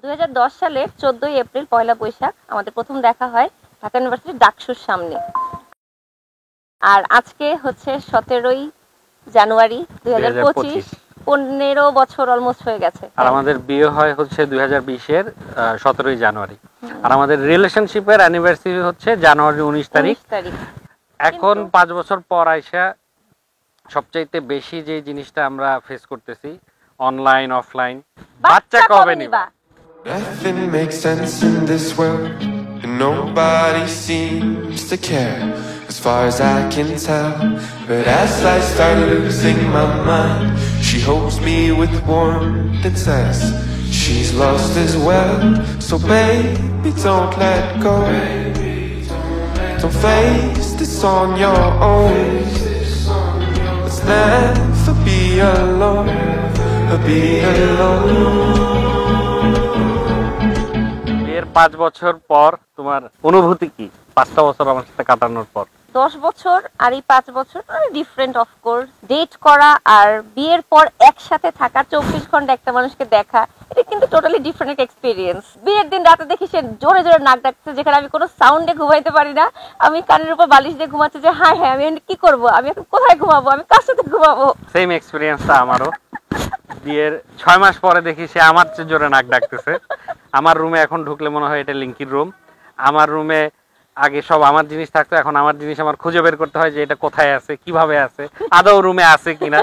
2010 সালের 14ই এপ্রিল পয়লা বৈশাখ আমাদের প্রথম দেখা হয় ঢাকা ইউনিভার্সিটির ডাকসুর সামনে। আর আজকে হচ্ছে 17ই জানুয়ারি 2025, 15 বছর অলমোস্ট হয়ে গেছে। আর আমাদের বিয়ে হয় হচ্ছে 2020 এর 17ই জানুয়ারি। আর আমাদের রিলেশনশিপের অ্যানিভার্সারি হচ্ছে জানুয়ারি 19 তারিখ। এখন 5 বছর পর আইসা সবচাইতে বেশি যে জিনিসটা আমরা ফেস করতেছি, অনলাইন অফলাইন, বাচ্চা কবে নিবা? Nothing makes sense in this world, and nobody seems to care, as far as I can tell. But as I start losing my mind, she holds me with warmth and says she's lost as well. So baby, don't let go. Don't face this on your own. Let's never be alone, be alone. 5 বছর পর তোমার অনুভূতি কি? 5টা বছর আমার সাথে কাটানোর পর। 10 বছর আর এই 5 বছর ডিফারেন্ট। অফকোর্স ডেট করা আর বিয়ের পর একসাথে থাকা, 24 ঘন্টা একটা মানুষকে দেখা, এটা কিন্তু টোটালি ডিফারেন্ট এক্সপেরিয়েন্স। বিয়ের দিন রাতে দেখি সে জোরে জোরে নাক ডাকছে, যেখানে আমি কোনো সাউন্ডে ঘুমাইতে পারি না। আমি কানের উপর বালিশ দিয়ে ঘুমাচ্ছি যে হ্যাঁ আমি কি করব, আমি এখন কোথায় ঘুমাবো, আমি কার সাথে ঘুমাবো। সেম এক্সপেরিয়েন্সটা আমারও। বিয়ের 6 মাস পরে দেখি সে আমার চেয়ে জোরে নাক ডাকতেছে। আমার রুমে এখন ঢুকলে মনে হয় এটা লিঙ্কির রুম। আমার রুমে আগে সব আমার জিনিস থাকতো, এখন আমার জিনিস আমার খুঁজে বের করতে হয় যে এটা কোথায় আছে, কিভাবে আছে, আদৌ রুমে আছে কিনা।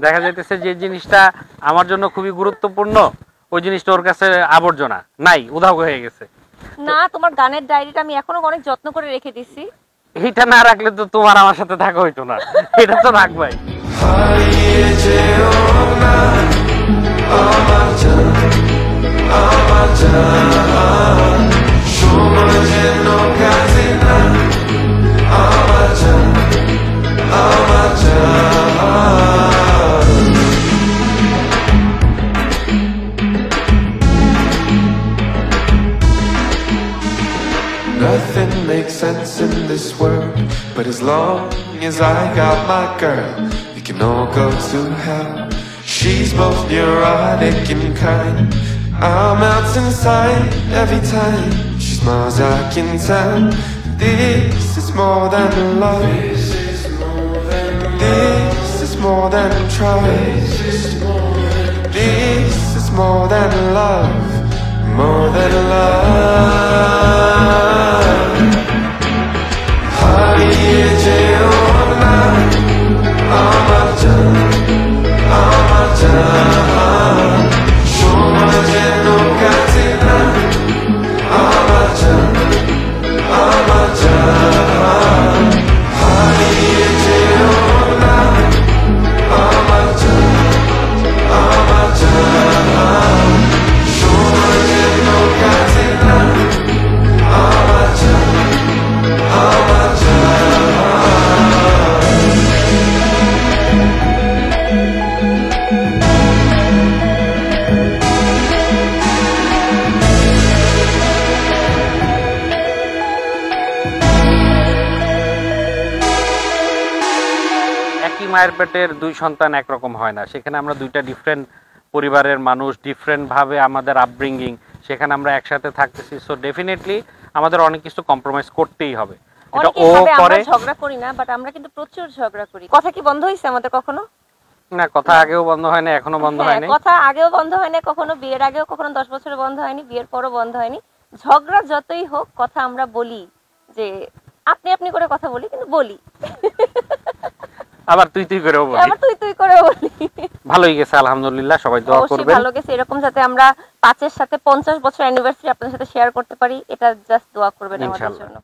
দেখা যাইতেছে যে জিনিসটা আমার জন্য খুবই গুরুত্বপূর্ণ, ওই জিনিসটা ওর কাছে আবর্জনা, নাই, উধাও হয়ে গেছে। না, তোমার গানের ডায়েরিটা আমি এখনো অনেক যত্ন করে রেখে দিছি। এইটা না রাখলে তো তোমার আমার সাথে থাকা হইতো না, এটা তো রাখবাই। Nothing makes sense in this world, but as long as I got my girl, we can all go to hell. She's both neurotic and kind. I'm out inside every time she smiles. I can tell this is more than love. This is more than trust. This is more than love, more than love. মায়ের পেটের 2 সন্তান একরকম হয় না, সেখানে আমরা 2টা different পরিবারের মানুষ, ডিফারেন্ট ভাবে আমাদের আপব্রিঙ্গিং, সেখানে আমরা একসাথে থাকতেছি। সো ডেফিনেটলি আমাদের অনেক কিছু কম্প্রোমাইজ করতেই হবে। এটা ও করে, আমরা ঝগড়া করি না, বাট আমরা কিন্তু প্রচুর ঝগড়া করি। কথা কি বন্ধ হইছে আমাদের কখনো? না, কথা আগেও বন্ধ হয় না, এখনো বন্ধ হয় না। কথা আগেও বন্ধ হয় না কখনো, বিয়ের আগেও কখনো 10 বছরে বন্ধ হয়নি, বিয়ের পরও বন্ধ হয়নি। ঝগড়া যতই হোক, কথা আমরা বলি, যে আপনি আপনি করে কথা বলি, কিন্তু বলি। আবার তুই তুই করেও বলি, আবার তুই তুই করেও বলি। ভালোই গেছে আলহামদুলিল্লাহ, সবাই দোয়া করবেন। ভালো গেছে, এরকম যাতে আমরা 5 এর সাথে 50 বছর অ্যানিভার্সারি আপনাদের সাথে শেয়ার করতে পারি, এটা জাস্ট দোয়া করবেন আমাদের জন্য।